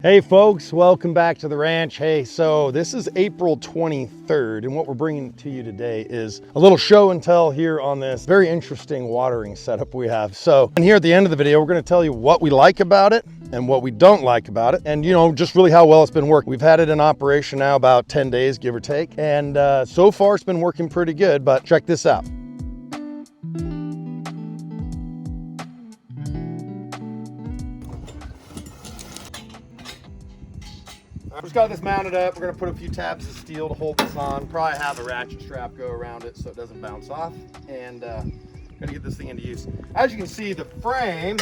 Hey folks, welcome back to the ranch. Hey, so this is April 23rd, and what we're bringing to you today is a little show and tell here on this very interesting watering setup we have. So, and here at the end of the video, we're going to tell you what we like about it and what we don't like about it, and just really how well it's been working. We've had it in operation now about 10 days, give or take, and so far it's been working pretty good, but check this out. We just got this mounted up. We're gonna put a few tabs of steel to hold this on. Probably have a ratchet strap go around it so it doesn't bounce off. And gonna get this thing into use. As you can see, the frame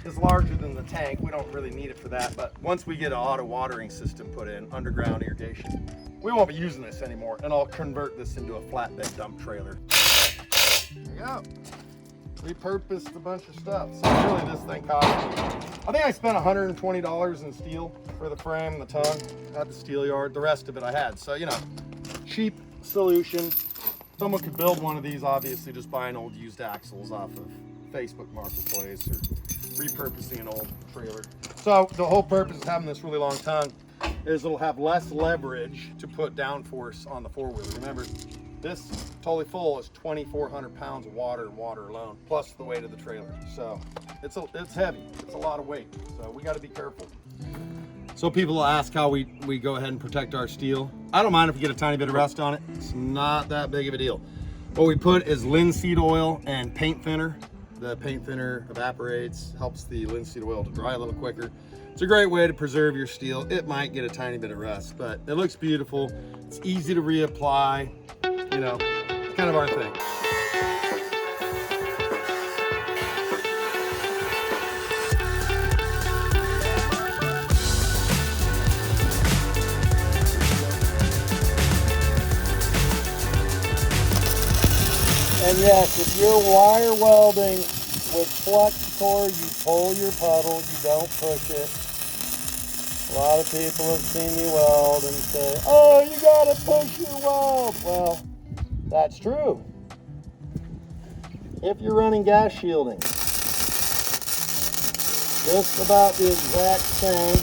is larger than the tank. We don't really need it for that, but once we get an auto watering system put in, underground irrigation, we won't be using this anymore, and I'll convert this into a flatbed dump trailer. There you go. Repurposed a bunch of stuff. So really this thing cost me, I think I spent $120 in steel for the frame, the tongue at the steel yard. The rest of it I had. So, cheap solution. Someone could build one of these, obviously, just buying old used axles off of Facebook Marketplace or repurposing an old trailer. So the whole purpose of having this really long tongue is it'll have less leverage to put downforce on the four-wheeler. Remember, this totally full is 2,400 pounds of water alone, plus the weight of the trailer. So it's heavy. It's a lot of weight. So we got to be careful. So people will ask how we go ahead and protect our steel. I don't mind if we get a tiny bit of rust on it. It's not that big of a deal. What we put is linseed oil and paint thinner. The paint thinner evaporates, helps the linseed oil to dry a little quicker. It's a great way to preserve your steel. It might get a tiny bit of rust, but it looks beautiful. It's easy to reapply. It's kind of our thing. And yes, if you're wire welding with flux core, you pull your puddle, you don't push it. A lot of people have seen me weld and say, oh, you gotta push your weld. Well, that's true. If you're running gas shielding, just about the exact same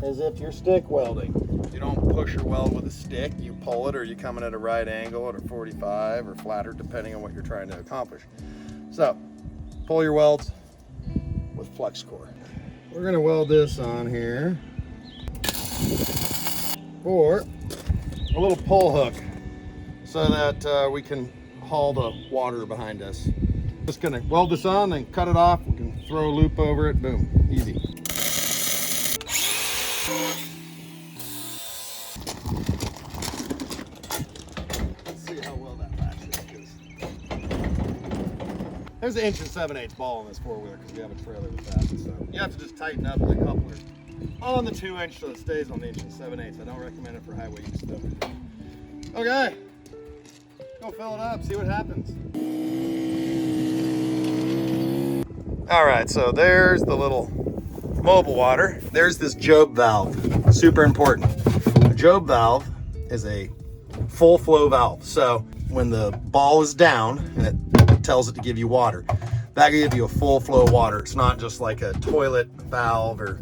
as if you're stick welding. You don't push your weld with a stick, you pull it, or you come in at a right angle at a 45 or flatter, depending on what you're trying to accomplish. So, pull your welds with flux core. We're gonna weld this on here for a little pull hook so that we can haul the water behind us. Just gonna weld this on and cut it off. We can throw a loop over it, boom, easy. Let's see how well that latches. There's an 1 7/8 ball on this four-wheeler because we have a trailer with that. So you have to just tighten up the coupler on the 2-inch so it stays on the 1 7/8. I don't recommend it for highway use though. Okay, go fill it up, see what happens. All right, so there's the little mobile water. There's this Job valve, super important. A Job valve is a full flow valve. So when the ball is down and it tells it to give you water, that will give you a full flow of water. It's not just like a toilet valve or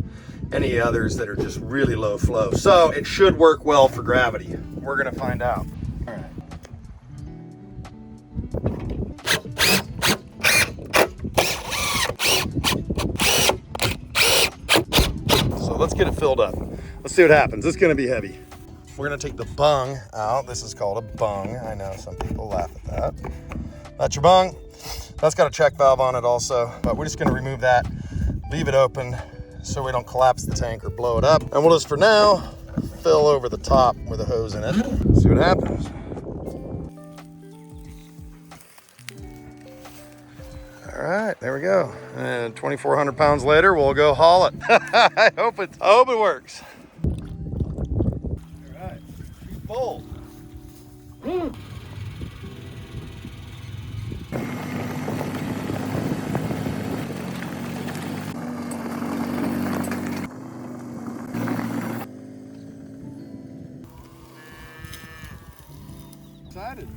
any others that are just really low flow. So it should work well for gravity. We're gonna find out. All right. So let's get it filled up. Let's see what happens. It's gonna be heavy. We're gonna take the bung out. This is called a bung. I know some people laugh at that. That's your bung. That's got a check valve on it also, but we're just gonna remove that, leave it open so we don't collapse the tank or blow it up. And we'll just, for now, fill over the top with a hose in it. See what happens. All right, there we go. And 2,400 pounds later, we'll go haul it. I hope it works. All right, she's full. Excited.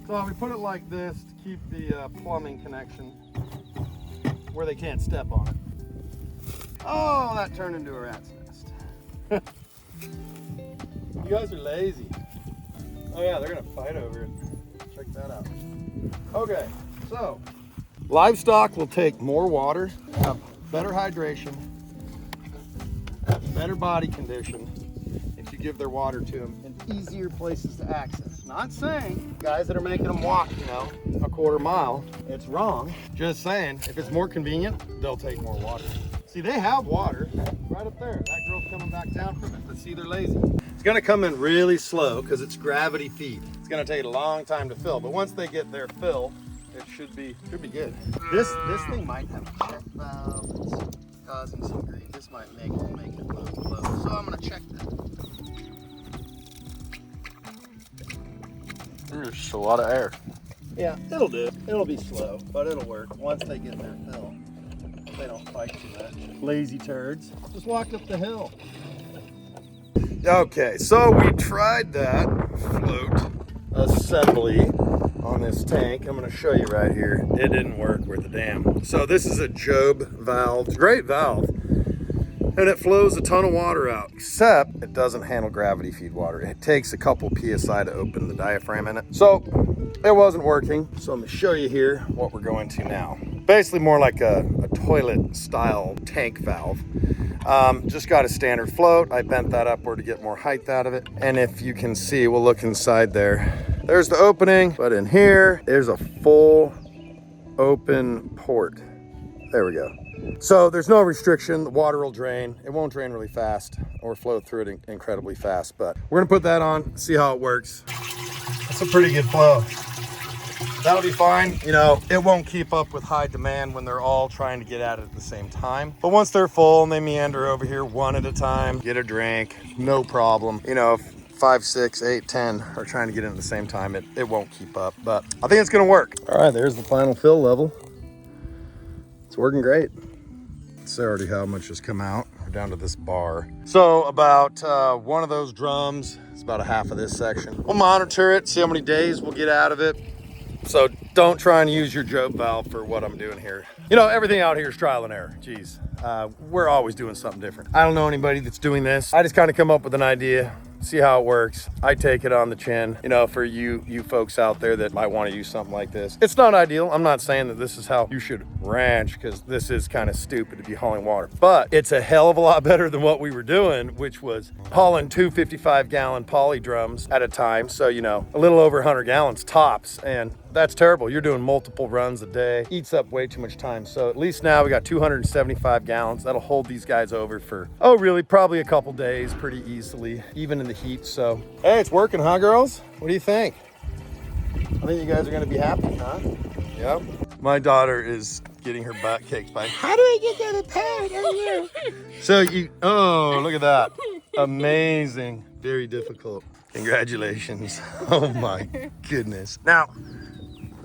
So we put it like this to keep the plumbing connection where they can't step on it. Oh, that turned into a rat's nest. You guys are lazy. Oh yeah, they're gonna fight over it. Check that out. Okay, so livestock will take more water, have better hydration, have better body condition if you give their water to them and easier places to access. Not saying guys that are making them walk, you know, a quarter mile, it's wrong. Just saying, if it's more convenient, they'll take more water. See, they have water right up there. That girl's coming back down from it, but see, they're lazy. It's gonna come in really slow because it's gravity feed. It's gonna take a long time to fill, but once they get their fill, it should be good. This thing might have a check valve that's causing some grief. This might make it low. So I'm gonna check that. There's just a lot of air. Yeah, it'll do. It'll be slow, but it'll work once they get their fill. They don't fight too much. Lazy turds. Just walked up the hill. Okay, so we tried that float assembly on this tank. I'm gonna show you right here. It didn't work worth a damn. So this is a Job valve. It's a great valve. And it flows a ton of water out, except it doesn't handle gravity feed water. It takes a couple PSI to open the diaphragm in it. So it wasn't working. So I'm gonna show you here what we're going to now. Basically more like a toilet style tank valve. Just got a standard float. I bent that upward to get more height out of it. And if you can see, we'll look inside there. There's the opening, but in here, there's a full open port. There we go. So there's no restriction. The water will drain. It won't drain really fast or flow through it incredibly fast, but we're gonna put that on, see how it works. It's a pretty good flow. That'll be fine. You know, it won't keep up with high demand when they're all trying to get at it at the same time. But once they're full and they meander over here one at a time, get a drink, no problem. You know, if 5, 6, 8, 10 are trying to get in at the same time, it won't keep up, but I think it's gonna work. All right, there's the final fill level. It's working great. It's already how much has come out. We're down to this bar. So about one of those drums is about a half of this section. We'll monitor it, see how many days we'll get out of it. So don't try and use your Job valve for what I'm doing here. You know, everything out here is trial and error. Geez, we're always doing something different. I don't know anybody that's doing this. I just kind of come up with an idea, see how it works. I take it on the chin. You know, for you folks out there that might want to use something like this. It's not ideal. I'm not saying that this is how you should ranch, because this is kind of stupid to be hauling water. But it's a hell of a lot better than what we were doing, which was hauling 2 55-gallon poly drums at a time. So, you know, a little over 100 gallons tops. And that's terrible. You're doing multiple runs a day. Eats up way too much time. So at least now we got 275 gallons. That'll hold these guys over for, oh really, probably a couple days pretty easily, even in the heat. So, hey, it's working, huh, girls? What do you think? I think you guys are gonna be happy, huh? Yep. My daughter is getting her butt kicked by, how do I get that apart? Oh, yeah. So oh, look at that. Amazing. Very difficult. Congratulations. Oh my goodness. Now,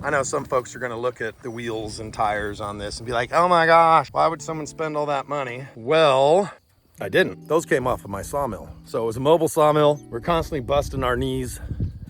I know some folks are gonna look at the wheels and tires on this and be like, oh my gosh, why would someone spend all that money? Well, I didn't. Those came off of my sawmill. So it was a mobile sawmill. We're constantly busting our knees.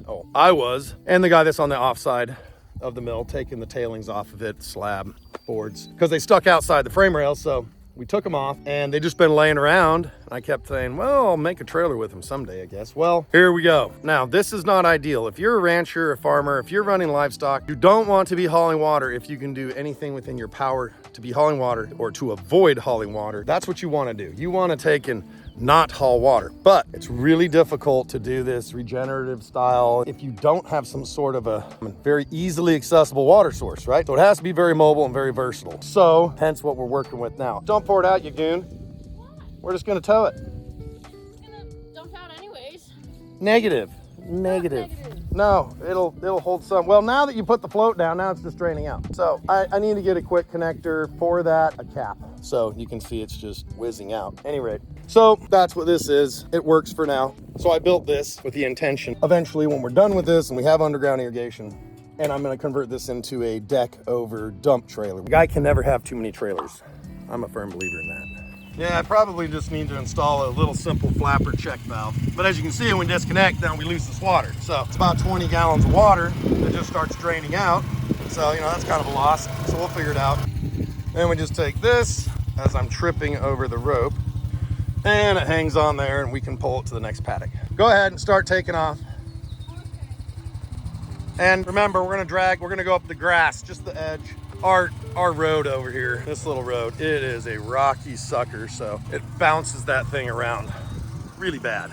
Oh, I was. And the guy that's on the offside of the mill taking the tailings off of it, slab boards, because they stuck outside the frame rails. So we took them off and they just been laying around. I kept saying, well, I'll make a trailer with them someday, I guess. Well, here we go. Now, this is not ideal. If you're a rancher, a farmer, if you're running livestock, you don't want to be hauling water. If you can do anything within your power to be hauling water or to avoid hauling water, that's what you want to do. You want to take and not haul water. But it's really difficult to do this regenerative style if you don't have some sort of a very easily accessible water source, right? So it has to be very mobile and very versatile. So hence what we're working with now. Don't pour it out, you goon. We're just gonna tow it. It's gonna dump out anyways. Negative. No, it'll hold some. Well, now that you put the float down, now it's just draining out. So I need to get a quick connector for that, a cap. So you can see it's just whizzing out. Any rate, so that's what this is. It works for now. So I built this with the intention, eventually when we're done with this and we have underground irrigation, and I'm gonna convert this into a deck over dump trailer. A guy can never have too many trailers. I'm a firm believer in that. Yeah, I probably just need to install a little simple flapper check valve. But as you can see, when we disconnect, now we lose this water. So it's about 20 gallons of water that just starts draining out. So, you know, that's kind of a loss. So we'll figure it out. Then we just take this, as I'm tripping over the rope. And it hangs on there and we can pull it to the next paddock. Go ahead and start taking off. And remember, we're gonna go up the grass, just the edge. Our road over here, this little road, it is a rocky sucker, so it bounces that thing around really bad.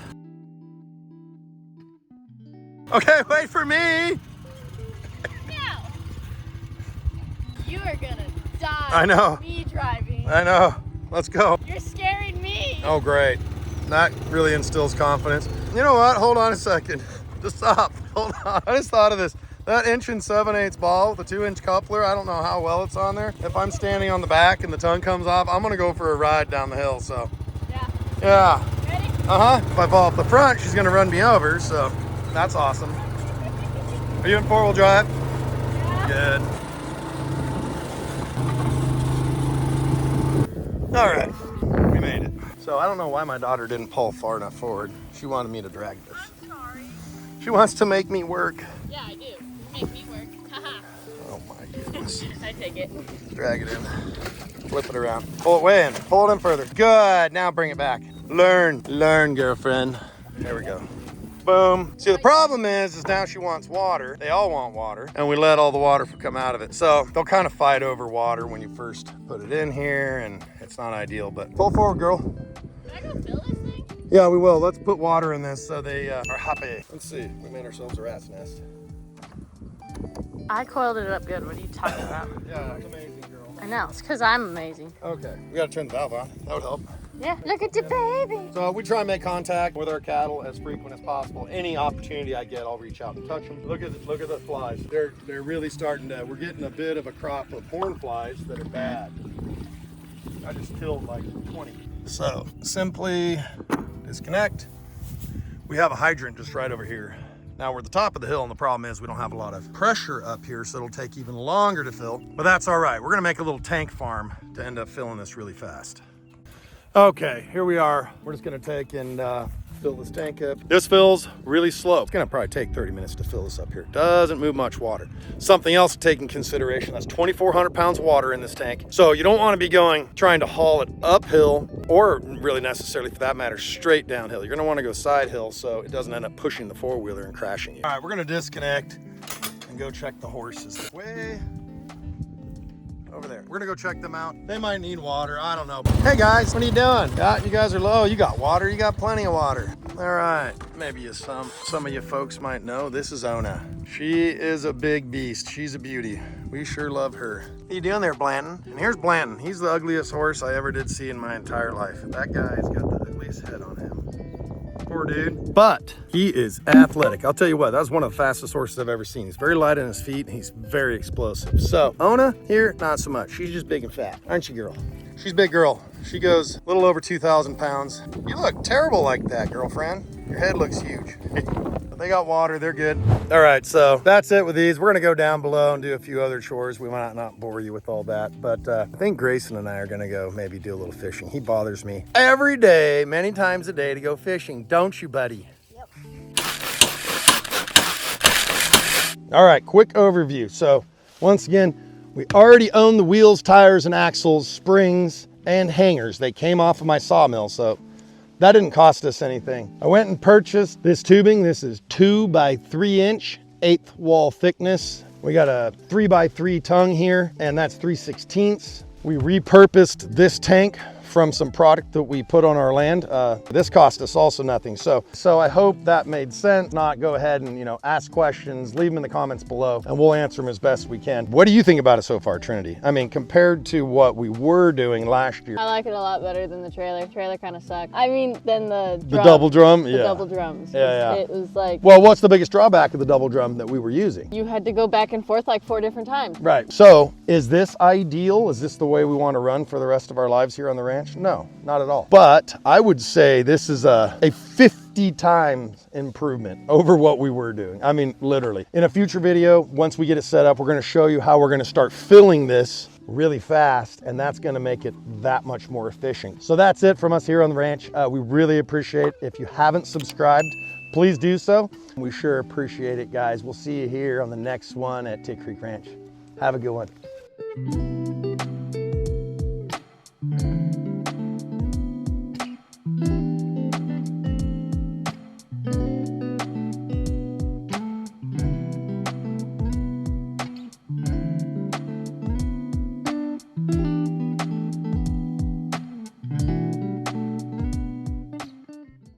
Okay, wait for me. No. You are gonna die. I know. Me driving. I know. Let's go. You're scaring me. Oh, great. That really instills confidence. You know what? Hold on a second. Just stop. Hold on. I just thought of this. That 1 7/8 ball with the 2-inch coupler, I don't know how well it's on there. If I'm standing on the back and the tongue comes off, I'm gonna go for a ride down the hill, so. Yeah. Ready? Uh-huh. If I fall off the front, she's gonna run me over, so that's awesome. Are you in 4-wheel drive? Yeah. Good. All right, we made it. So I don't know why my daughter didn't pull far enough forward. She wanted me to drag this. I'm sorry. She wants to make me work. Yeah, I do. Make me work. Haha. Oh my goodness. I take it. Drag it in. Flip it around. Pull it way in. Pull it in further. Good. Now bring it back. Learn, girlfriend. There we go. Boom. See, the problem is now she wants water. They all want water, and we let all the water come out of it. So they'll kind of fight over water when you first put it in here, and it's not ideal, but pull forward, girl. Can I go fill this thing? Yeah, we will. Let's put water in this so they are happy. Let's see. We made ourselves a rat's nest. I coiled it up good. What are you talking about? Yeah, it's amazing, girl. I know. It's because I'm amazing. Okay. We got to turn the valve on. That would help. Yeah. Look at the baby. So we try and make contact with our cattle as frequent as possible. Any opportunity I get, I'll reach out and touch them. Look at the flies. They're really starting to. We're getting a bit of a crop of horn flies that are bad. I just killed like 20. So simply disconnect. We have a hydrant just right over here. Now we're at the top of the hill, and the problem is we don't have a lot of pressure up here, so it'll take even longer to fill. But that's all right. We're gonna make a little tank farm to end up filling this really fast. Okay, here we are. We're just gonna take and fill this tank up. This fills really slow. It's gonna probably take 30 minutes to fill this up here. Doesn't move much water. Something else to take in consideration, that's 2,400 pounds of water in this tank. So you don't wanna be trying to haul it uphill, or really necessarily for that matter, straight downhill. You're gonna wanna go side hill so it doesn't end up pushing the four-wheeler and crashing you. All right, we're gonna disconnect and go check the horses. Way over there. We're gonna go check them out. They might need water, I don't know. Hey guys, what are you doing? Yeah, you guys are low. You got water, you got plenty of water. All right, maybe some of you folks might know, this is Ona. She is a big beast, she's a beauty. We sure love her. What are you doing there, Blanton? And here's Blanton. He's the ugliest horse I ever did see in my entire life. That guy's got the ugliest head on him. Poor dude. But he is athletic. I'll tell you what, that was one of the fastest horses I've ever seen. He's very light on his feet and he's very explosive. So Ona here, not so much. She's just big and fat. Aren't you, girl? She's a big girl. She goes a little over 2,000 pounds. You look terrible like that, girlfriend. Your head looks huge. But they got water, they're good. All right, so that's it with these. We're gonna go down below and do a few other chores. We might not bore you with all that, but I think Grayson and I are gonna go maybe do a little fishing. He bothers me every day, many times a day to go fishing. Don't you, buddy? Yep. All right, quick overview. So once again, we already own the wheels, tires, and axles, springs, and hangers. They came off of my sawmill, so that didn't cost us anything. I went and purchased this tubing. This is 2 by 3 inch, 1/8 wall thickness. We got a 3 by 3 tongue here, and that's 3/16. We repurposed this tank from some product that we put on our land. This cost us also nothing. So I hope that made sense. Not, go ahead and, ask questions, leave them in the comments below, and we'll answer them as best we can. What do you think about it so far, Trinity? I mean, compared to what we were doing last year. I like it a lot better than the trailer. Trailer kind of sucked. I mean, than the drum. Double drum? The Yeah. double drums. Yeah. It was like, Well, what's the biggest drawback of the double drum that we were using? you had to go back and forth like 4 different times. Right. So is this ideal? Is this the way we want to run for the rest of our lives here on the ranch? No, not at all. But I would say this is a 50 times improvement over what we were doing. I mean, literally. In a future video, once we get it set up, we're going to show you how we're going to start filling this really fast, and that's going to make it that much more efficient. So that's it from us here on the ranch. We really appreciate if you haven't subscribed, please do so. We sure appreciate it, guys. We'll see you here on the next one at Tick Creek Ranch. Have a good one.